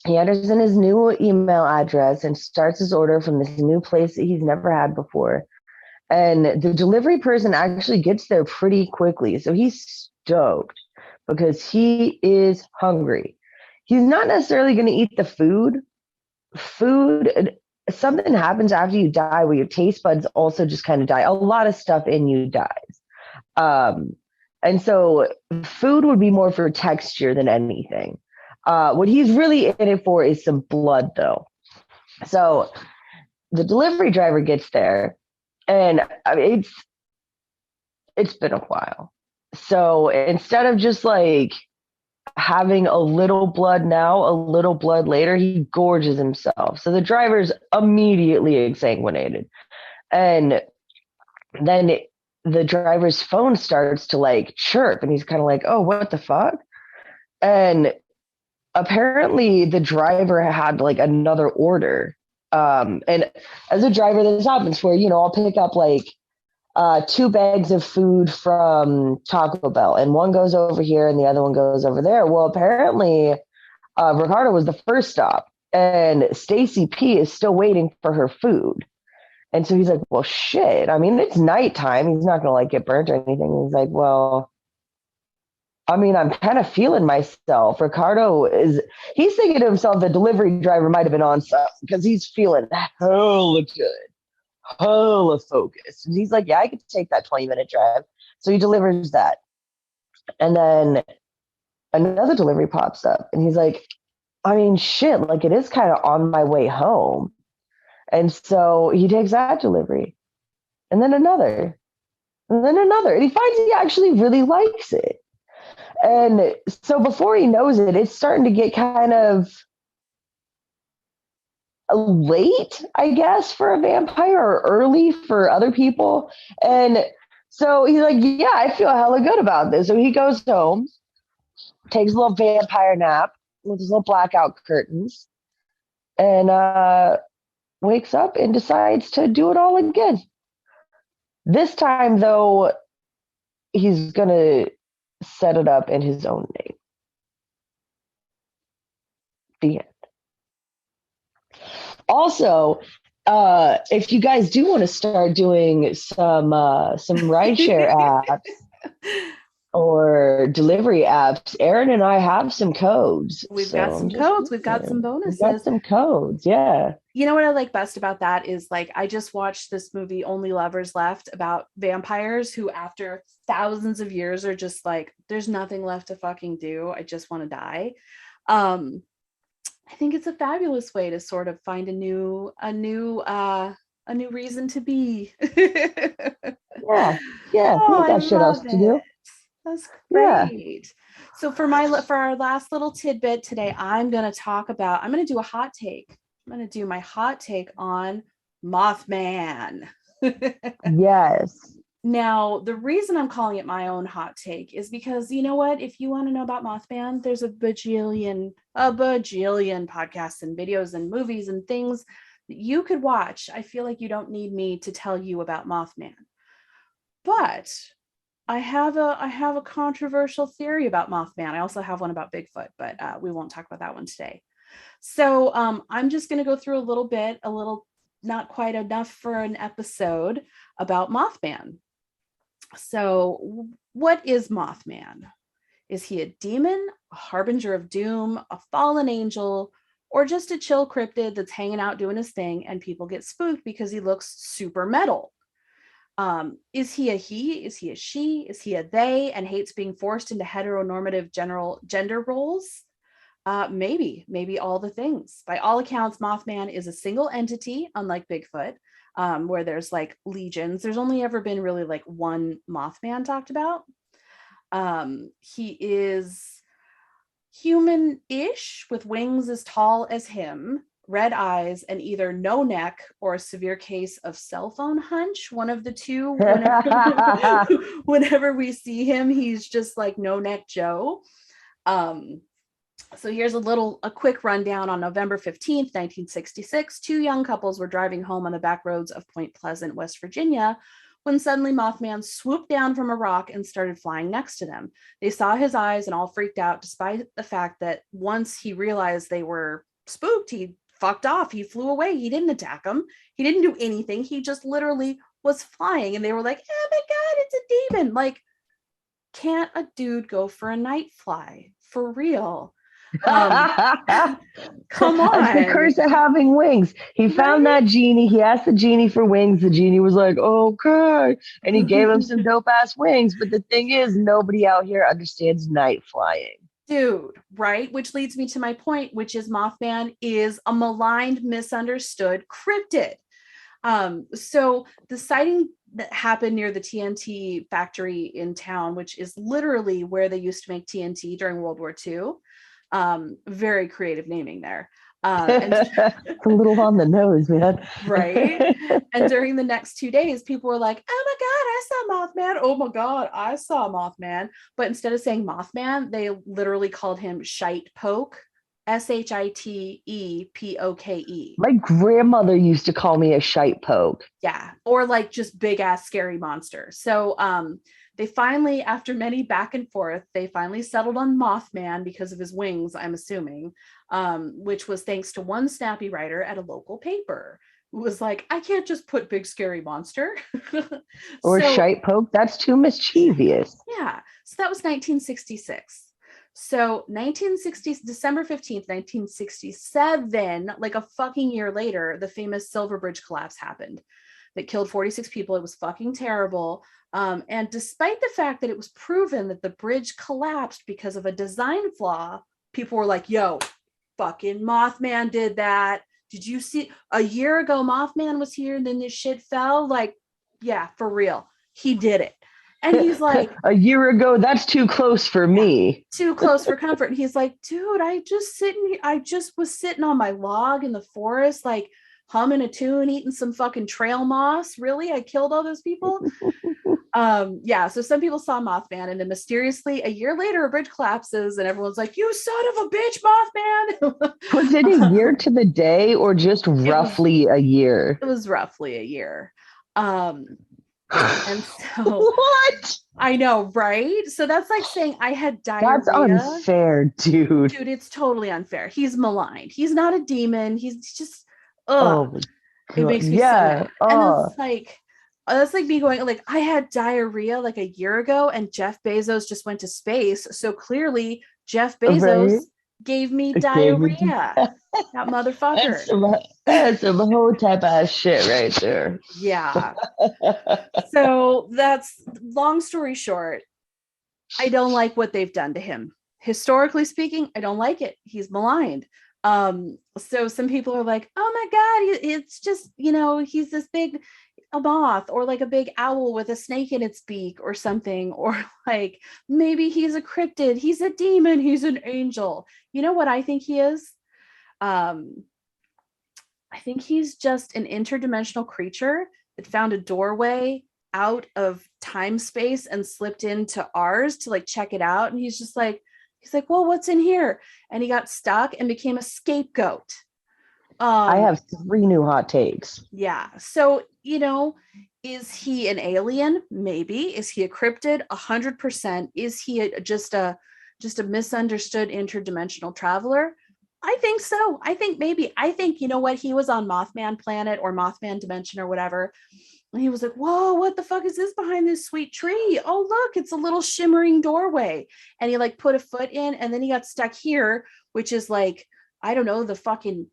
he enters in his new email address and starts his order from this new place that he's never had before. And the delivery person actually gets there pretty quickly. So he's stoked because he is hungry. He's not necessarily going to eat the food. Something happens after you die where your taste buds also just kind of die. A lot of stuff in you dies. And so food would be more for texture than anything. What he's really in it for is some blood, though. So the delivery driver gets there, and I mean, it's been a while. So instead of just like having a little blood now, a little blood later, he gorges himself. So the driver's immediately exsanguinated. And then the driver's phone starts to like chirp, and he's kind of like, oh, what the fuck? And apparently the driver had like another order. And as a driver, this happens where, I'll pick up like 2 bags of food from Taco Bell, and one goes over here and the other one goes over there. Well, apparently Ricardo was the first stop, and Stacy P is still waiting for her food. And so he's like, well, shit. I mean, it's nighttime. He's not going to like get burnt or anything. He's like, well, I mean, I'm kind of feeling myself. He's thinking to himself, the delivery driver might have been on something because he's feeling hella good, hella focused. And he's like, yeah, I could take that 20-minute drive. So he delivers that. And then another delivery pops up, and he's like, I mean, shit, like it is kind of on my way home. And so he takes that delivery, and then another, and then another. And he finds he actually really likes it. And so before he knows it, it's starting to get kind of late, I guess, for a vampire, or early for other people. And so he's like, yeah, I feel hella good about this. So he goes home, takes a little vampire nap with his little blackout curtains, and wakes up and decides to do it all again. This time, though, he's going to set it up in his own name. The end. Also, if you guys do want to start doing some rideshare apps or delivery apps, Erin and I have some codes. We've got some codes. We've got some bonuses. We've got some codes, yeah. You know what I like best about that is, like, I just watched this movie, Only Lovers Left, about vampires who after thousands of years are just like, there's nothing left to fucking do. I just want to die. I think it's a fabulous way to sort of find a new reason to be. Yeah. Oh, got shit else to do. That's great. Yeah. So for our last little tidbit today, I'm going to do a hot take. I'm going to do my hot take on Mothman. Yes. Now, the reason I'm calling it my own hot take is because, you know what? If you want to know about Mothman, there's a bajillion podcasts and videos and movies and things that you could watch. I feel like you don't need me to tell you about Mothman. But I have a controversial theory about Mothman. I also have one about Bigfoot, but we won't talk about that one today. So I'm just going to go through a little, not quite enough for an episode about Mothman. So what is Mothman? Is he a demon, a harbinger of doom, a fallen angel, or just a chill cryptid that's hanging out doing his thing and people get spooked because he looks super metal? Is he a he? Is he a she? Is he a they and hates being forced into heteronormative general gender roles? Maybe all the things. By all accounts, Mothman is a single entity, unlike Bigfoot, where there's like legions. There's only ever been really like one Mothman talked about. He is human-ish with wings as tall as him, red eyes, and either no neck or a severe case of cell phone hunch. One of the two. Whenever we see him, he's just like no neck Joe. So here's a quick rundown. On November 15th, 1966, two young couples were driving home on the back roads of Point Pleasant, West Virginia, when suddenly Mothman swooped down from a rock and started flying next to them. They saw his eyes and all freaked out, despite the fact that once he realized they were spooked, he fucked off. He flew away. He didn't attack them. He didn't do anything. He just literally was flying. And they were like, oh my God, it's a demon. Like, can't a dude go for a night fly? For real? Um, come That's the on. curse of having wings. He found Right? that genie. He asked the genie for wings. The genie was like, okay. And he gave him some dope ass wings. But the thing is, nobody out here understands night flying. Dude, right? Which leads me to my point, which is Mothman is a maligned, misunderstood cryptid. So the sighting that happened near the TNT factory in town, which is literally where they used to make TNT during World War II. Very creative naming there. And It's a little on the nose, man. right. And during the next 2 days, people were like, oh my God, I saw Mothman. Oh my God, I saw Mothman. But instead of saying Mothman, they literally called him Shite Poke, Shiteepoke. My grandmother used to call me a shite poke. Yeah. Or like just big ass scary monster. So they finally, after many back and forth, they finally settled on Mothman because of his wings, I'm assuming, which was thanks to one snappy writer at a local paper who was like, I can't just put big scary monster. Or So shite poke. That's too mischievous. yeah. So that was 1966. So December 15th, 1967, like a fucking year later, the famous Silver Bridge collapse happened that killed 46 people. It was fucking terrible. And despite the fact that it was proven that the bridge collapsed because of a design flaw, people were like, yo, fucking Mothman did that. Did you see a year ago Mothman was here and then this shit fell? Like, yeah, for real. He did it. And he's like, a year ago, that's too close for yeah, me. too close for comfort. And he's like, dude, I just was sitting on my log in the forest, like humming a tune, eating some fucking trail moss. Really? I killed all those people? Yeah, so some people saw Mothman, and then mysteriously a year later a bridge collapses and everyone's like, you son of a bitch, Mothman. Was it a year to the day or just roughly a year? It was roughly a year. And so What? I know, right? So that's like saying I had That's diarrhea. unfair, dude. Dude, it's totally unfair. He's maligned. He's not a demon. He's just, ugh, Oh my it god. makes me so Yeah. mad. And Oh, it's like, that's like me going, like, I had diarrhea like a year ago, and Jeff Bezos just went to space. So clearly, Jeff right. Bezos gave me Gave me diarrhea. That that's motherfucker. some whole type of shit right there. Yeah. So that's long story short. I don't like what they've done to him. Historically speaking, I don't like it. He's maligned. So some people are like, oh my God, it's just, he's this big a moth or like a big owl with a snake in its beak or something, or like maybe he's a cryptid, he's a demon, he's an angel. You know what I think he is? Um, I think he's just an interdimensional creature that found a doorway out of time space and slipped into ours to like check it out. And he's like, well, what's in here? And he got stuck and became a scapegoat. I Um, have three new hot takes. yeah. So, is he an alien? Maybe. Is he a cryptid? 100%. Is he just a misunderstood interdimensional traveler? I think so. I think maybe. I think, you know what? He was on Mothman Planet or Mothman Dimension or whatever. And he was like, whoa, what the fuck is this behind this sweet tree? Oh, look, it's a little shimmering doorway. And he like put a foot in, and then he got stuck here, which is like, I don't know, the fucking,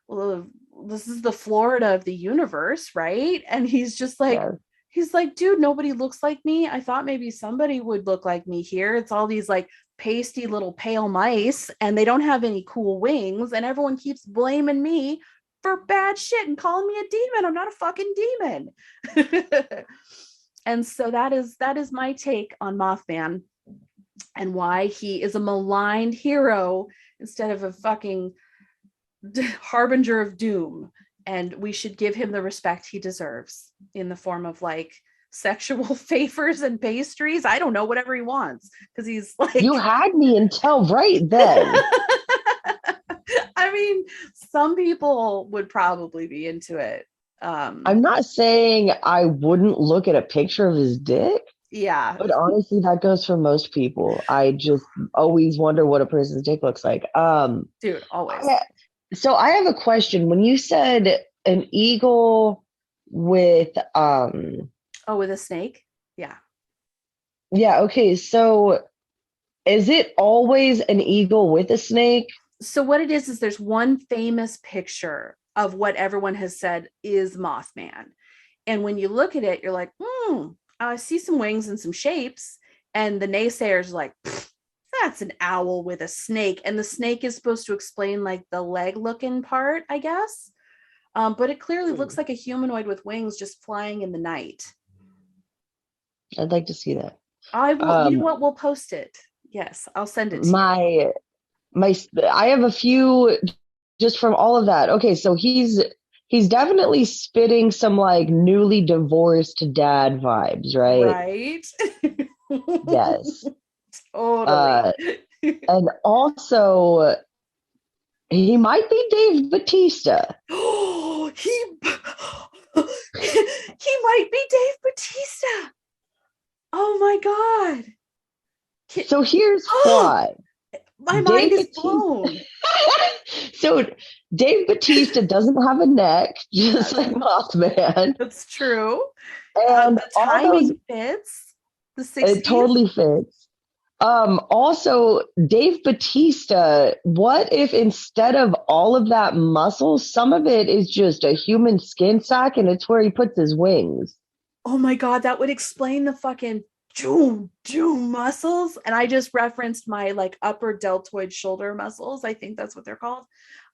well, this is the Florida of the universe, right? And Yeah. he's like, dude, nobody looks like me. I thought maybe somebody would look like me here. It's all these like pasty little pale mice, and they don't have any cool wings, and everyone keeps blaming me for bad shit and calling me a demon. I'm not a fucking demon. And so that is my take on Mothman and why he is a maligned hero instead of a fucking harbinger of doom. And we should give him the respect he deserves in the form of like sexual favors and pastries. I don't know, whatever he wants, because he's You like had me until right then. I mean, some people would probably be into it. I'm not saying I wouldn't look at a picture of his dick, Yeah, but honestly, that goes for most people. I just always wonder what a person's dick looks like. dude, always. So I have a question. When you said an eagle with Oh, with a snake? Yeah. yeah, okay, so is it always an eagle with a snake? So what it is there's one famous picture of what everyone has said is Mothman. And when you look at it, you're like, I see some wings and some shapes. And the naysayers like, that's an owl with a snake. And the snake is supposed to explain like the leg looking part, I guess. But it clearly looks like a humanoid with wings just flying in the night. I'd like to see that. I will, you know what? We'll post it. Yes, I'll send it to you. My I have a few just from all of that. Okay, so he's definitely spitting some like newly divorced dad vibes, right? Right. Yes. Totally. And also he might be Dave Bautista. Oh, he might be Dave Bautista. Oh my God. So here's why. My mind is blown. So Dave Bautista doesn't have a neck, just like Mothman. That's true. And the timing fits. The 60s. It totally fits. Also, Dave Bautista, what if instead of all of that muscle, some of it is just a human skin sack and it's where he puts his wings? Oh my God, that would explain the fucking joom muscles. And I just referenced my like upper deltoid shoulder muscles. I think that's what they're called.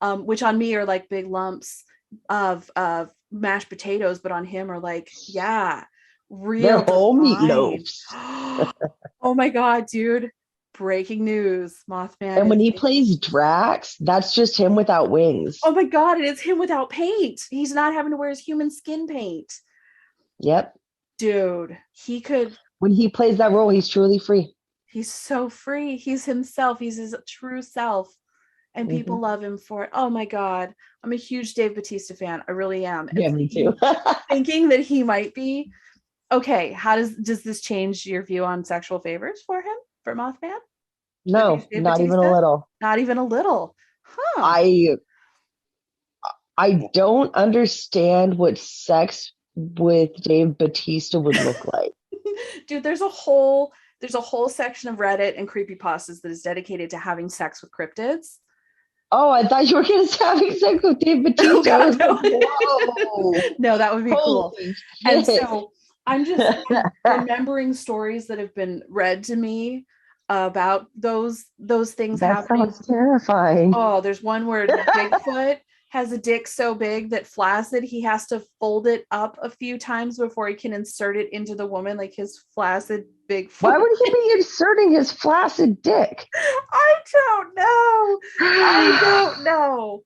Which on me are like big lumps of mashed potatoes, but on him are like, yeah, real. They're whole meatloafs. Oh my God, dude. Breaking news. Mothman. And when he plays Drax, that's just him without wings. Oh my God, and it's him without paint. He's not having to wear his human skin paint. Yep. Dude, he could. When he plays that role, he's truly free. He's so free. He's himself. He's his true self. And people love him for it. Oh my God. I'm a huge Dave Bautista fan. I really am. Yeah, me too. Thinking that he might be. Okay, how does this change your view on sexual favors for him, for Mothman? No, not even a little. Not even a little. Huh. I don't understand what sex with Dave Bautista would look like. Dude, there's a whole section of Reddit and creepypastas that is dedicated to having sex with cryptids. Oh, I thought you were going to having sex with Dave Bautista. Oh, God, no. No, that would be cool. Shit. And so I'm remembering stories that have been read to me about those things happening. That sounds terrifying. Oh, there's one where Bigfoot has a dick so big that flaccid, he has to fold it up a few times before he can insert it into the woman, like his flaccid Bigfoot. Why would he be inserting his flaccid dick? I don't know.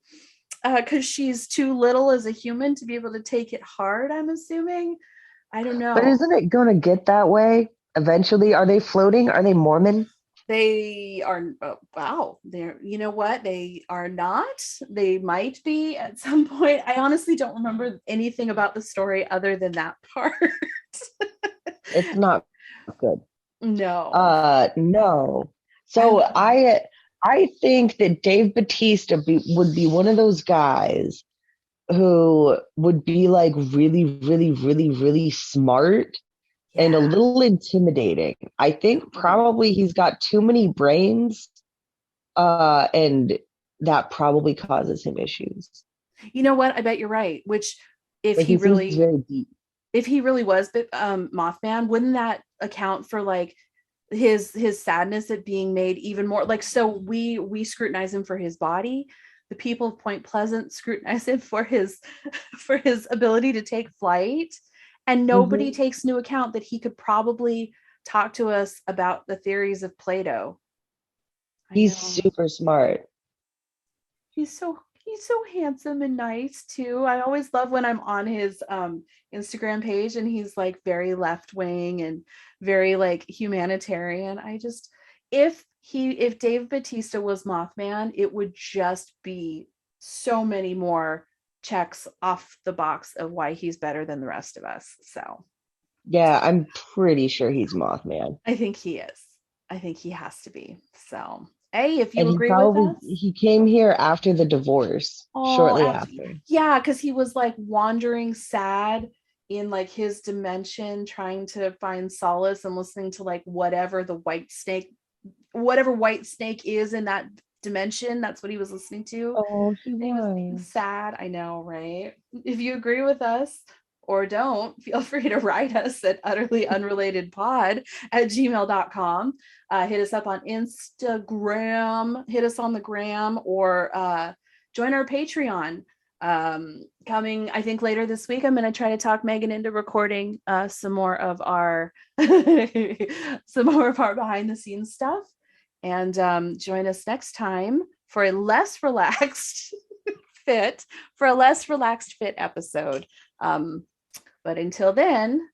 Because she's too little as a human to be able to take it hard, I'm assuming. I don't know. But isn't it going to get that way eventually? Are they floating? Are they Mormon? They are, wow. They're, you know what? They are not. They might be at some point. I honestly don't remember anything about the story other than that part. It's not good. No. No. So I think that Dave Bautista would be one of those guys who would be like really, really, really, really smart. Yeah. And a little intimidating. I think probably he's got too many brains, and that probably causes him issues. You know what? I bet you're right. Which, if he really was Mothman, wouldn't that account for like his sadness at being made even more like? So we scrutinize him for his body. The people of Point Pleasant scrutinize him for his ability to take flight. And nobody takes into account that he could probably talk to us about the theories of Plato. He's super smart. He's so He's so handsome and nice too. I always love when I'm on his Instagram page and he's like very left wing and very like humanitarian. I just if Dave Bautista was Mothman, it would just be so many more checks off the box of why he's better than the rest of us. So Yeah, I'm pretty sure he's Mothman. I think he is. I think he has to be. So, hey, if you And he agree with probably us, he came here after the divorce, oh, shortly after, after. yeah, because he was like wandering sad in like his dimension, trying to find solace and listening to like whatever white snake is in that dimension. That's what he was listening to. Oh, he And he was being was. sad. I know, right? If you agree with us or don't, feel free to write us at utterlyunrelatedpod@gmail.com. Hit us up on Instagram, hit us on the gram, or join our Patreon. Coming, I think later this week, I'm going to try to talk Megan into recording some more of our behind the scenes stuff. And join us next time for a less relaxed fit episode. But until then,